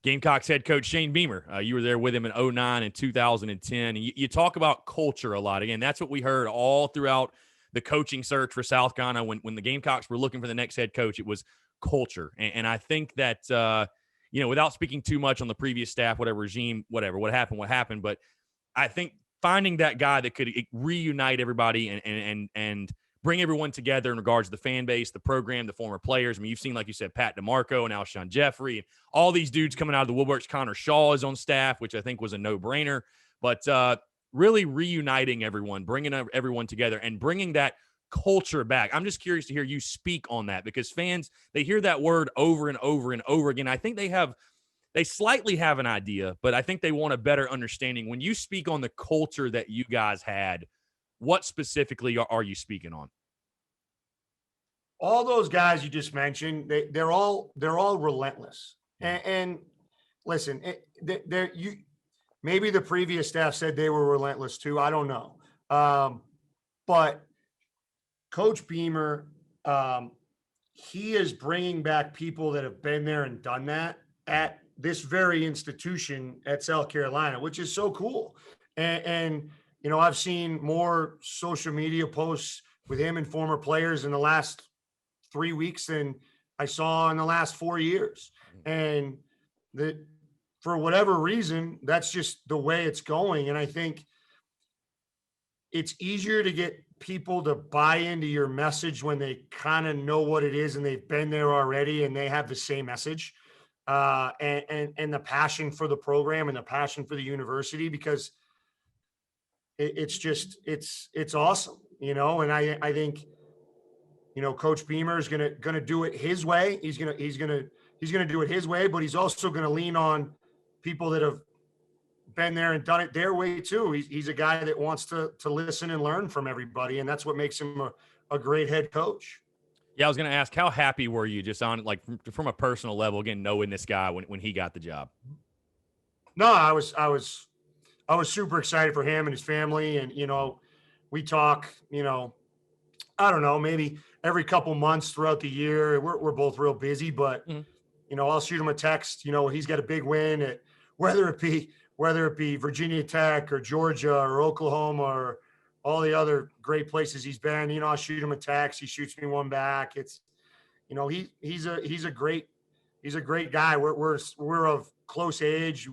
Gamecocks head coach Shane Beamer. You were there with him in 2009 and 2010. And you talk about culture a lot. Again, that's what we heard all throughout the coaching search for South Carolina. When the Gamecocks were looking for the next head coach, it was culture. And I think that, without speaking too much on the previous staff, whatever regime, whatever, what happened. But I think finding that guy that could reunite everybody and bring everyone together in regards to the fan base, the program, the former players. I mean, you've seen, like you said, Pat DeMarco and Alshon Jeffrey, and all these dudes coming out of the woodworks. Connor Shaw is on staff, which I think was a no-brainer. But really reuniting everyone, bringing everyone together, and bringing that culture back. I'm just curious to hear you speak on that, because fans, they hear that word over and over and over again. I think they slightly have an idea, but I think they want a better understanding. When you speak on the culture that you guys had, what specifically are you speaking on? All those guys you just mentioned, they're all relentless. And listen, maybe the previous staff said they were relentless too. I don't know. But Coach Beamer, he is bringing back people that have been there and done that at this very institution at South Carolina, which is so cool. And I've seen more social media posts with him and former players in the last 3 weeks than I saw in the last 4 years. And for whatever reason, that's just the way it's going. And I think it's easier to get people to buy into your message when they kind of know what it is and they've been there already and they have the same message, and the passion for the program and the passion for the university, because it's awesome, and I think, Coach Beamer is gonna do it his way. He's gonna do it his way, but he's also gonna lean on people that have been there and done it their way too. He's a guy that wants to listen and learn from everybody, and that's what makes him a great head coach. Yeah, I was going to ask, how happy were you just on, like, from a personal level, again, knowing this guy when he got the job? No, I was super excited for him and his family, and we talk, I don't know, maybe every couple months throughout the year. We're both real busy, but I'll shoot him a text. He's got a big win at whether it be Virginia Tech or Georgia or Oklahoma or all the other great places he's been. I'll shoot him a text. He shoots me one back. It's, he's a great guy. We're of close age.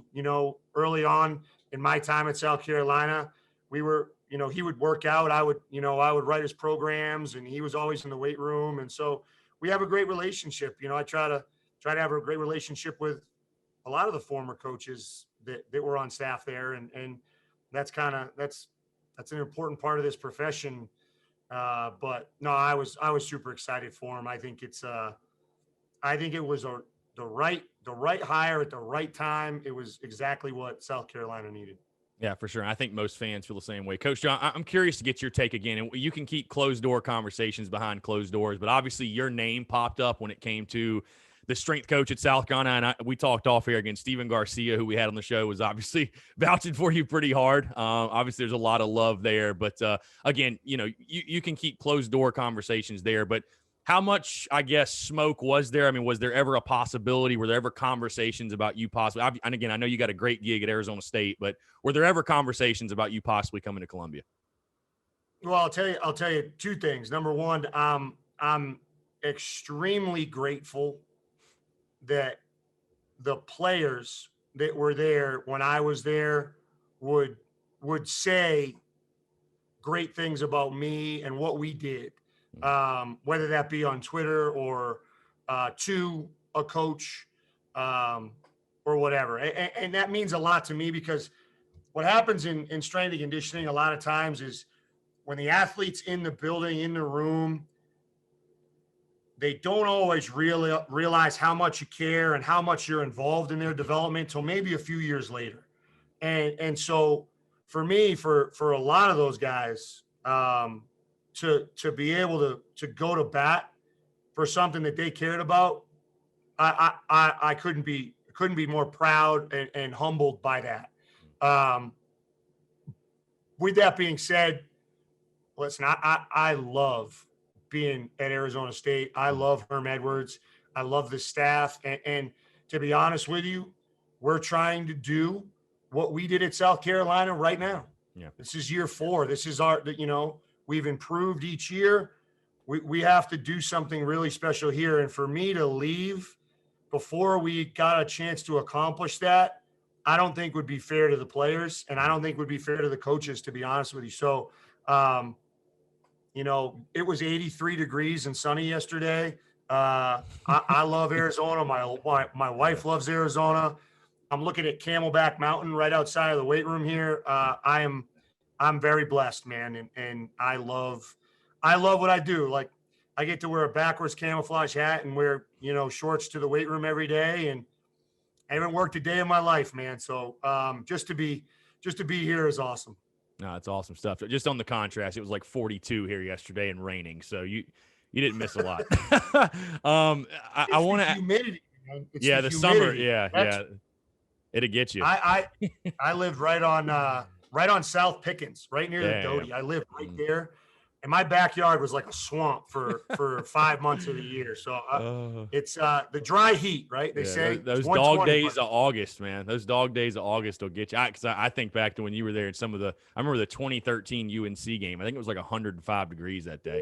Early on in my time at South Carolina, we were, he would work out. I would write his programs, and he was always in the weight room. And so we have a great relationship. I try to have a great relationship with a lot of the former coaches that were on staff there. And that's an important part of this profession. But no, I was super excited for him. I think it was the right hire at the right time. It was exactly what South Carolina needed. Yeah, for sure. I think most fans feel the same way. Coach John, I'm curious to get your take again. And you can keep closed-door conversations behind closed doors, but obviously your name popped up when it came to the strength coach at South Carolina. And we talked off here again. Steven Garcia, who we had on the show, was obviously vouching for you pretty hard. Obviously, there's a lot of love there. But, again, you can keep closed-door conversations there. But how much, I guess, smoke was there? I mean, was there ever a possibility? Were there ever conversations about you possibly? And again, I know you got a great gig at Arizona State, but were there ever conversations about you possibly coming to Columbia? Well, I'll tell you two things. Number one, I'm extremely grateful that the players that were there when I was there would say great things about me and what we did. Whether that be on Twitter or to a coach or whatever. And that means a lot to me, because what happens in strength and conditioning a lot of times is when the athlete's in the building, in the room, they don't always really realize how much you care and how much you're involved in their development until maybe a few years later. And so for me, for a lot of those guys, to be able to go to bat for something that they cared about, I couldn't be more proud and humbled by that. With that being said, listen, I love being at Arizona State. I love Herm Edwards. I love the staff. And to be honest with you, we're trying to do what we did at South Carolina right now. Yeah. This is year 4. This is we've improved each year. We have to do something really special here. And for me to leave before we got a chance to accomplish that, I don't think would be fair to the players, and I don't think would be fair to the coaches, to be honest with you. So, it was 83 degrees and sunny yesterday. I love Arizona. My wife loves Arizona. I'm looking at Camelback Mountain right outside of the weight room here. I'm very blessed, man, and I love what I do. Like, I get to wear a backwards camouflage hat and wear shorts to the weight room every day, and I haven't worked a day in my life, man. So just to be here is awesome. No, it's awesome stuff. Just on the contrast, it was like 42 here yesterday and raining, so you didn't miss a lot. I want to humidity. Man. It's the humidity. Summer, yeah, it'll get you. I lived right on South Pickens, right near the Doty. I lived right there. And my backyard was like a swamp for 5 months of the year. So it's the dry heat, right? They say those dog days of August, man. Those dog days of August will get you. Because I think back to when you were there at I remember the 2013 UNC game. I think it was like 105 degrees that day.